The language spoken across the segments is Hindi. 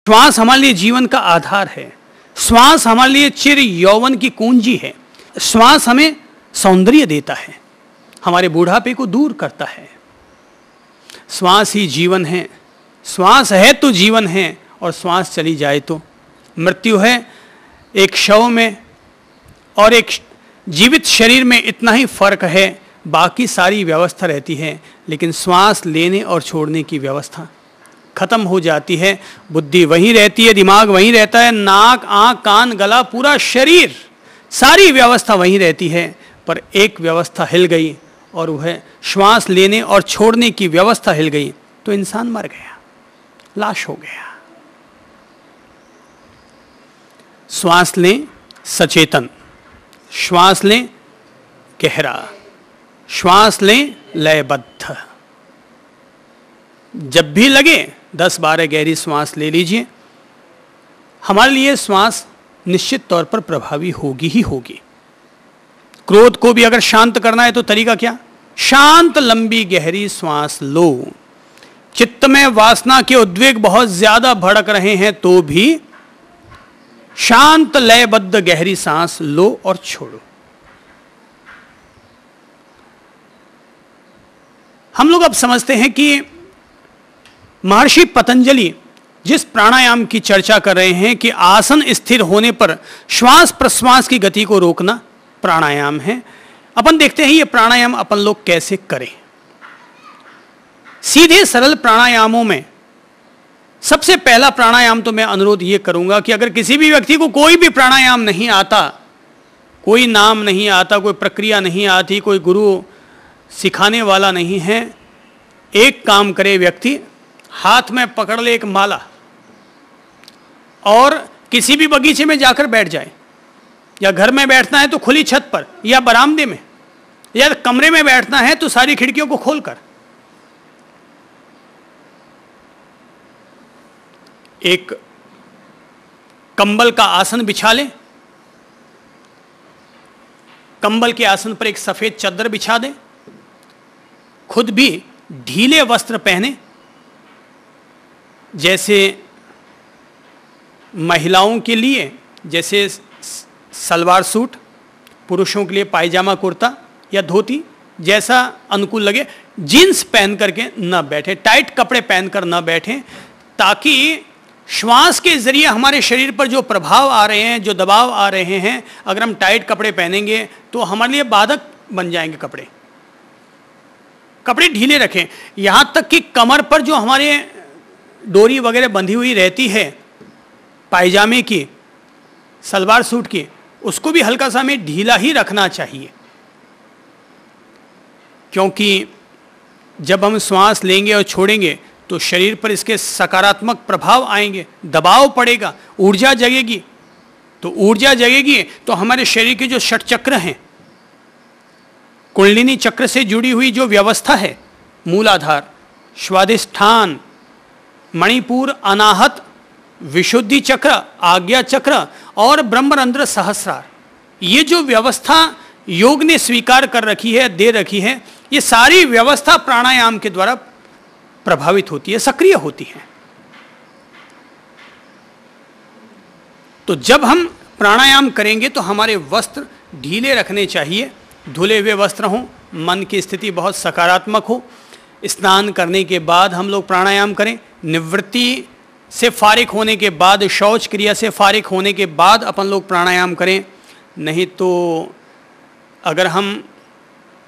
श्वास हमारे लिए जीवन का आधार है। श्वास हमारे लिए चिर यौवन की कुंजी है। श्वास हमें सौंदर्य देता है, हमारे बुढ़ापे को दूर करता है। श्वास ही जीवन है। श्वास है तो जीवन है, और श्वास चली जाए तो मृत्यु है। एक शव में और एक जीवित शरीर में इतना ही फर्क है, बाकी सारी व्यवस्था रहती है, लेकिन श्वास लेने और छोड़ने की व्यवस्था खत्म हो जाती है। बुद्धि वहीं रहती है, दिमाग वहीं रहता है, नाक, आंख, कान, गला, पूरा शरीर, सारी व्यवस्था वहीं रहती है। पर एक व्यवस्था हिल गई, और वह श्वास लेने और छोड़ने की व्यवस्था हिल गई, तो इंसान मर गया, लाश हो गया। श्वास लें सचेतन, श्वास लें गहरा, श्वास लें लयबद्ध। जब भी लगे 10-12 गहरी श्वास ले लीजिए। हमारे लिए श्वास निश्चित तौर पर प्रभावी होगी ही होगी। क्रोध को भी अगर शांत करना है तो तरीका क्या? शांत लंबी गहरी श्वास लो। चित्त में वासना के उद्वेग बहुत ज्यादा भड़क रहे हैं तो भी शांत लयबद्ध गहरी सांस लो और छोड़ो। हम लोग अब समझते हैं कि महर्षि पतंजलि जिस प्राणायाम की चर्चा कर रहे हैं कि आसन स्थिर होने पर श्वास प्रश्वास की गति को रोकना प्राणायाम है। अपन देखते हैं ये प्राणायाम अपन लोग कैसे करें। सीधे सरल प्राणायामों में सबसे पहला प्राणायाम तो मैं अनुरोध ये करूंगा कि अगर किसी भी व्यक्ति को कोई भी प्राणायाम नहीं आता, कोई नाम नहीं आता, कोई प्रक्रिया नहीं आती, कोई गुरु सिखाने वाला नहीं है, एक काम करे व्यक्ति, हाथ में पकड़ ले एक माला और किसी भी बगीचे में जाकर बैठ जाए, या घर में बैठना है तो खुली छत पर या बरामदे में, या कमरे में बैठना है तो सारी खिड़कियों को खोलकर एक कंबल का आसन बिछा लें। कंबल के आसन पर एक सफेद चादर बिछा दें। खुद भी ढीले वस्त्र पहने, जैसे महिलाओं के लिए जैसे सलवार सूट, पुरुषों के लिए पायजामा कुर्ता या धोती, जैसा अनुकूल लगे। जीन्स पहन करके न बैठे, टाइट कपड़े पहनकर न बैठें, ताकि श्वास के जरिए हमारे शरीर पर जो प्रभाव आ रहे हैं, जो दबाव आ रहे हैं, अगर हम टाइट कपड़े पहनेंगे तो हमारे लिए बाधक बन जाएंगे। कपड़े ढीले रखें। यहां तक कि कमर पर जो हमारे डोरी वगैरह बंधी हुई रहती है पायजामे की, सलवार सूट की, उसको भी हल्का सा हमें ढीला ही रखना चाहिए। क्योंकि जब हम श्वास लेंगे और छोड़ेंगे तो शरीर पर इसके सकारात्मक प्रभाव आएंगे, दबाव पड़ेगा, ऊर्जा जगेगी। तो ऊर्जा जगेगी तो हमारे शरीर के जो षट चक्र हैं, कुंडलिनी चक्र से जुड़ी हुई जो व्यवस्था है, मूलाधार, स्वादिष्ठान, मणिपुर, अनाहत, विशुद्धि चक्र, आज्ञा चक्र और ब्रह्मरंध्र सहस्रार, ये जो व्यवस्था योग ने स्वीकार कर रखी है, दे रखी है, ये सारी व्यवस्था प्राणायाम के द्वारा प्रभावित होती है, सक्रिय होती है। तो जब हम प्राणायाम करेंगे तो हमारे वस्त्र ढीले रखने चाहिए, धुले हुए वस्त्र हों, मन की स्थिति बहुत सकारात्मक हो। स्नान करने के बाद हम लोग प्राणायाम करें। निवृत्ति से फारिग होने के बाद, शौच क्रिया से फारिग होने के बाद अपन लोग प्राणायाम करें। नहीं तो अगर हम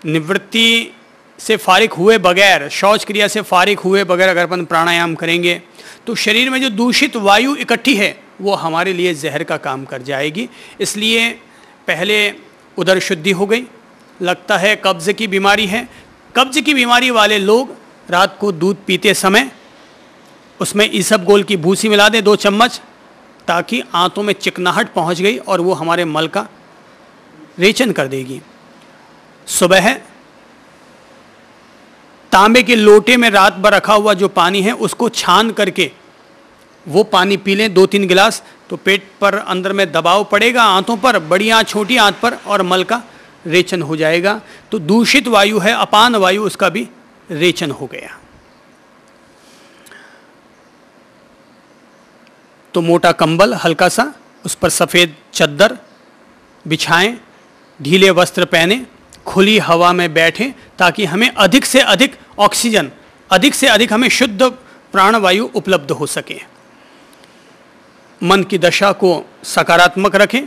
निवृत्ति से फारिग हुए बगैर, शौच क्रिया से फारिग हुए बगैर अगर अपन प्राणायाम करेंगे तो शरीर में जो दूषित वायु इकट्ठी है वो हमारे लिए जहर का काम कर जाएगी। इसलिए पहले उदर शुद्धि हो गई। लगता है कब्ज की बीमारी है, कब्ज की बीमारी वाले लोग रात को दूध पीते समय उसमें इसबगोल की भूसी मिला दें 2 चम्मच, ताकि आंतों में चिकनाहट पहुंच गई और वो हमारे मल का रेचन कर देगी। सुबह तांबे के लोटे में रात भर रखा हुआ जो पानी है उसको छान करके वो पानी पी लें 2-3 गिलास, तो पेट पर अंदर में दबाव पड़ेगा, आंतों पर, बड़ी आंत, छोटी आंत पर, और मल का रेचन हो जाएगा। तो दूषित वायु है, अपान वायु, उसका भी रेचन हो गया। तो मोटा कंबल हल्का सा, उस पर सफ़ेद चद्दर बिछाएं, ढीले वस्त्र पहने, खुली हवा में बैठें, ताकि हमें अधिक से अधिक ऑक्सीजन, अधिक से अधिक हमें शुद्ध प्राणवायु उपलब्ध हो सके। मन की दशा को सकारात्मक रखें,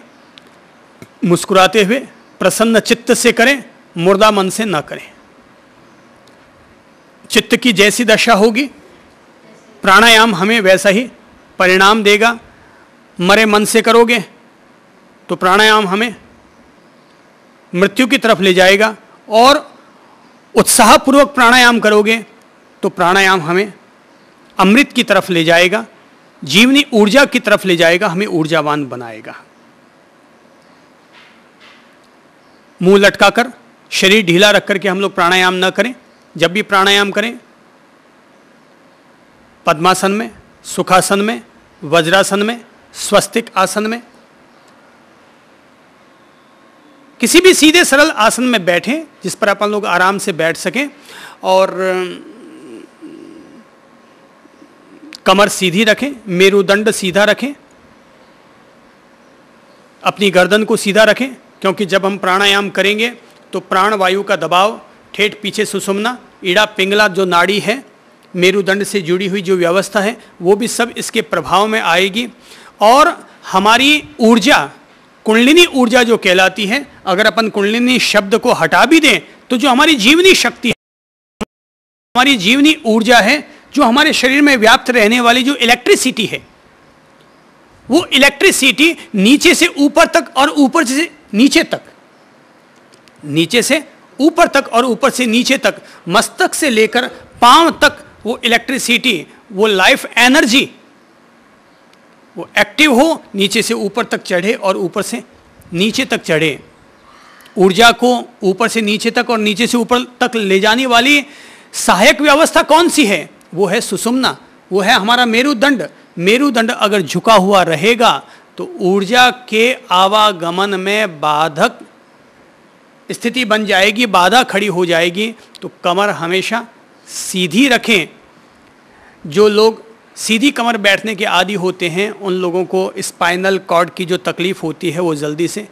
मुस्कुराते हुए प्रसन्न चित्त से करें, मुर्दा मन से न करें। चित्त की जैसी दशा होगी प्राणायाम हमें वैसा ही परिणाम देगा। मरे मन से करोगे तो प्राणायाम हमें मृत्यु की तरफ ले जाएगा, और उत्साहपूर्वक प्राणायाम करोगे तो प्राणायाम हमें अमृत की तरफ ले जाएगा, जीवनी ऊर्जा की तरफ ले जाएगा, हमें ऊर्जावान बनाएगा। मुंह लटकाकर शरीर ढीला रख करके हम लोग प्राणायाम न करें। जब भी प्राणायाम करें पद्मासन में, सुखासन में, वज्रासन में, स्वस्तिक आसन में, किसी भी सीधे सरल आसन में बैठें जिस पर अपन लोग आराम से बैठ सकें, और कमर सीधी रखें, मेरुदंड सीधा रखें, अपनी गर्दन को सीधा रखें, क्योंकि जब हम प्राणायाम करेंगे तो प्राणवायु का दबाव ठेठ पीछे सुषुम्ना, ईड़ा पिंगला जो नाड़ी है, मेरुदंड से जुड़ी हुई जो व्यवस्था है, वो भी सब इसके प्रभाव में आएगी। और हमारी ऊर्जा, कुंडलिनी ऊर्जा जो कहलाती है, अगर अपन कुंडलिनी शब्द को हटा भी दें तो जो हमारी जीवनी शक्ति है, हमारी जीवनी ऊर्जा है, जो हमारे शरीर में व्याप्त रहने वाली जो इलेक्ट्रिसिटी है, वो इलेक्ट्रिसिटी नीचे से ऊपर तक और ऊपर से नीचे तक, नीचे से ऊपर तक और ऊपर से नीचे तक, मस्तक से लेकर पांव तक वो इलेक्ट्रिसिटी, वो लाइफ एनर्जी, वो एक्टिव हो, नीचे से ऊपर तक चढ़े और ऊपर से नीचे तक चढ़े। ऊर्जा को ऊपर से नीचे तक और नीचे से ऊपर तक ले जाने वाली सहायक व्यवस्था कौन सी है? वो है सुषुम्ना, वो है हमारा मेरुदंड। मेरुदंड अगर झुका हुआ रहेगा तो ऊर्जा के आवागमन में बाधक स्थिति बन जाएगी, बाधा खड़ी हो जाएगी। तो कमर हमेशा सीधी रखें। जो लोग सीधी कमर बैठने के आदी होते हैं उन लोगों को स्पाइनल कॉर्ड की जो तकलीफ होती है वो जल्दी से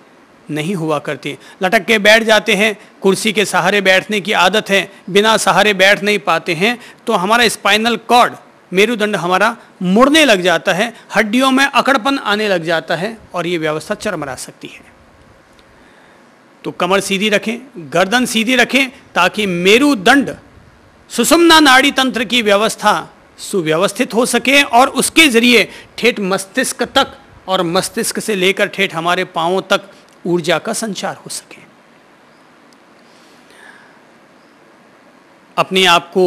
नहीं हुआ करती। लटक के बैठ जाते हैं, कुर्सी के सहारे बैठने की आदत है, बिना सहारे बैठ नहीं पाते हैं, तो हमारा स्पाइनल कॉर्ड, मेरुदंड हमारा मुड़ने लग जाता है, हड्डियों में अकड़पन आने लग जाता है और ये व्यवस्था चरमरा सकती है। तो कमर सीधी रखें, गर्दन सीधी रखें, ताकि मेरुदंड सुषुम्ना नाड़ी तंत्र की व्यवस्था सुव्यवस्थित हो सके और उसके जरिए ठेठ मस्तिष्क तक और मस्तिष्क से लेकर ठेठ हमारे पांवों तक ऊर्जा का संचार हो सके। अपने आप को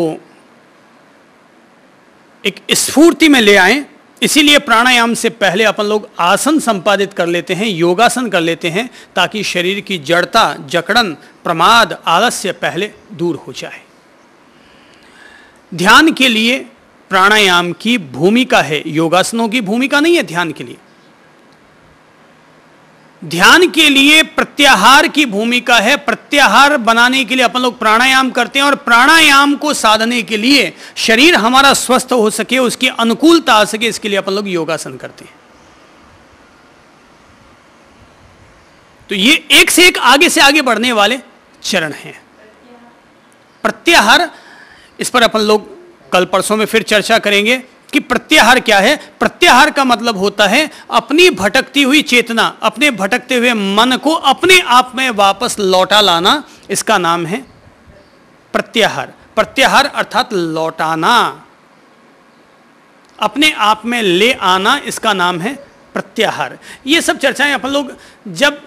एक स्फूर्ति में ले आएं। इसीलिए प्राणायाम से पहले अपन लोग आसन संपादित कर लेते हैं, योगासन कर लेते हैं, ताकि शरीर की जड़ता, जकड़न, प्रमाद, आलस्य पहले दूर हो जाए। ध्यान के लिए प्राणायाम की भूमिका है, योगासनों की भूमिका नहीं है ध्यान के लिए। ध्यान के लिए प्रत्याहार की भूमिका है। प्रत्याहार बनाने के लिए अपन लोग प्राणायाम करते हैं और प्राणायाम को साधने के लिए शरीर हमारा स्वस्थ हो सके, उसकी अनुकूलता आ सके, इसके लिए अपन लोग योगासन करते हैं। तो ये एक से एक आगे से आगे बढ़ने वाले चरण हैं। प्रत्याहार, इस पर अपन लोग कल परसों में फिर चर्चा करेंगे कि प्रत्याहार क्या है। प्रत्याहार का मतलब होता है अपनी भटकती हुई चेतना, अपने भटकते हुए मन को अपने आप में वापस लौटा लाना, इसका नाम है प्रत्याहार। प्रत्याहार अर्थात लौटाना, अपने आप में ले आना, इसका नाम है प्रत्याहार। ये सब चर्चाएं अपन लोग जब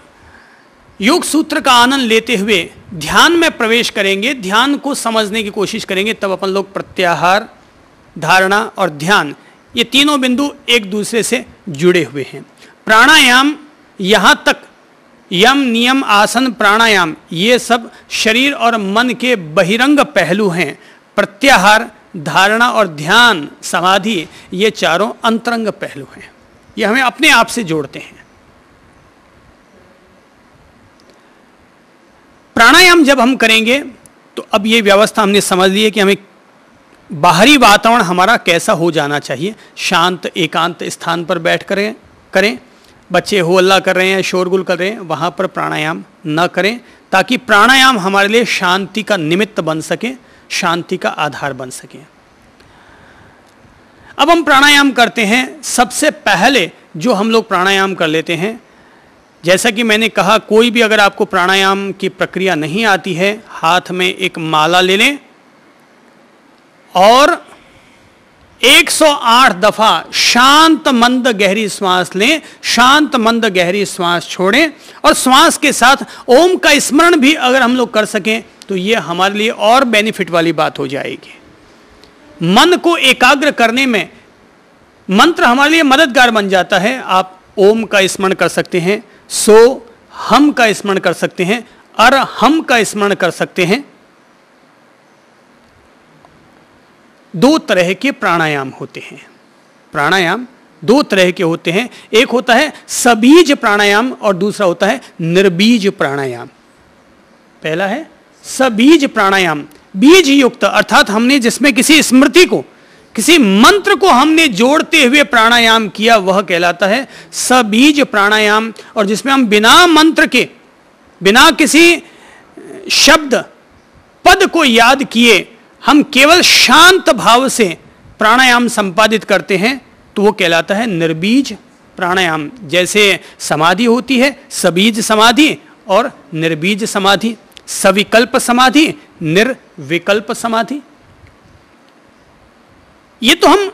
योग सूत्र का आनंद लेते हुए ध्यान में प्रवेश करेंगे, ध्यान को समझने की कोशिश करेंगे, तब अपन लोग प्रत्याहार, धारणा और ध्यान, ये तीनों बिंदु एक दूसरे से जुड़े हुए हैं। प्राणायाम, यहां तक यम, नियम, आसन, प्राणायाम, ये सब शरीर और मन के बहिरंग पहलू हैं। प्रत्याहार, धारणा और ध्यान, समाधि, ये चारों अंतरंग पहलू हैं। ये हमें अपने आप से जोड़ते हैं। प्राणायाम जब हम करेंगे तो अब ये व्यवस्था हमने समझ ली है कि हमें बाहरी वातावरण हमारा कैसा हो जाना चाहिए, शांत एकांत स्थान पर बैठ करें। बच्चे हो हल्ला कर रहे हैं, शोरगुल कर रहे हैं, वहाँ पर प्राणायाम न करें, ताकि प्राणायाम हमारे लिए शांति का निमित्त बन सके, शांति का आधार बन सके। अब हम प्राणायाम करते हैं। सबसे पहले जो हम लोग प्राणायाम कर लेते हैं, जैसा कि मैंने कहा, कोई भी अगर आपको प्राणायाम की प्रक्रिया नहीं आती है, हाथ में एक माला ले लें और 108 दफा शांत मंद गहरी श्वास लें, शांत मंद गहरी श्वास छोड़ें, और श्वास के साथ ओम का स्मरण भी अगर हम लोग कर सकें तो ये हमारे लिए और बेनिफिट वाली बात हो जाएगी। मन को एकाग्र करने में मंत्र हमारे लिए मददगार बन जाता है। आप ओम का स्मरण कर सकते हैं, सो हम का स्मरण कर सकते हैं, अर हम का स्मरण कर सकते हैं। दो तरह के प्राणायाम होते हैं। प्राणायाम दो तरह के होते हैं, एक होता है सबीज प्राणायाम और दूसरा होता है निर्बीज प्राणायाम। पहला है सबीज प्राणायाम, बीज युक्त, अर्थात हमने जिसमें किसी स्मृति को, किसी मंत्र को हमने जोड़ते हुए प्राणायाम किया, वह कहलाता है सबीज प्राणायाम। और जिसमें हम बिना मंत्र के, बिना किसी शब्द पद को याद किए हम केवल शांत भाव से प्राणायाम संपादित करते हैं, तो वो कहलाता है निर्बीज प्राणायाम। जैसे समाधि होती है, सबीज समाधि और निर्बीज समाधि, सविकल्प समाधि, निर्विकल्प समाधि। ये तो हम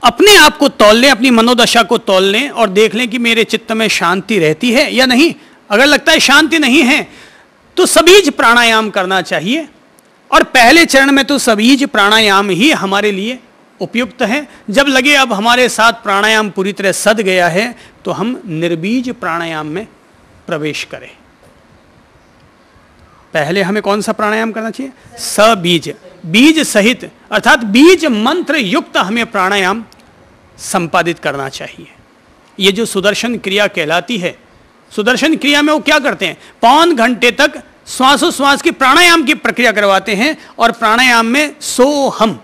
अपने आप को तौल लें, अपनी मनोदशा को तौल लें और देख लें कि मेरे चित्त में शांति रहती है या नहीं। अगर लगता है शांति नहीं है तो सबीज प्राणायाम करना चाहिए। और पहले चरण में तो सबीज प्राणायाम ही हमारे लिए उपयुक्त है। जब लगे अब हमारे साथ प्राणायाम पूरी तरह सध गया है तो हम निर्बीज प्राणायाम में प्रवेश करें। पहले हमें कौन सा प्राणायाम करना चाहिए? सबीज, बीज सहित, अर्थात बीज मंत्र युक्त हमें प्राणायाम संपादित करना चाहिए। ये जो सुदर्शन क्रिया कहलाती है, सुदर्शन क्रिया में वो क्या करते हैं, पौन घंटे तक श्वासोश्वास की प्राणायाम की प्रक्रिया करवाते हैं और प्राणायाम में सो हम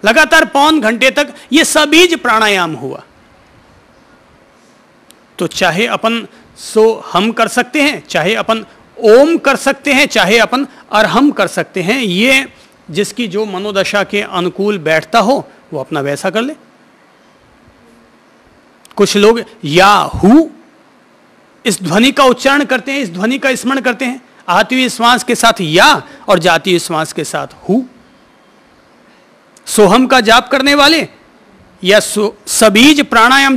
लगातार पौन घंटे तक ये सबीज प्राणायाम हुआ। तो चाहे अपन सो हम कर सकते हैं, चाहे अपन ओम कर सकते हैं, चाहे अपन अरहम कर सकते हैं। ये जिसकी जो मनोदशा के अनुकूल बैठता हो वो अपना वैसा कर ले। कुछ लोग या हु इस ध्वनि का उच्चारण करते हैं, इस ध्वनि का स्मरण करते हैं, आती हुई श्वास के साथ या और जाती हुई श्वास के साथ हु। सोहम का जाप करने वाले या सबीज प्राणायाम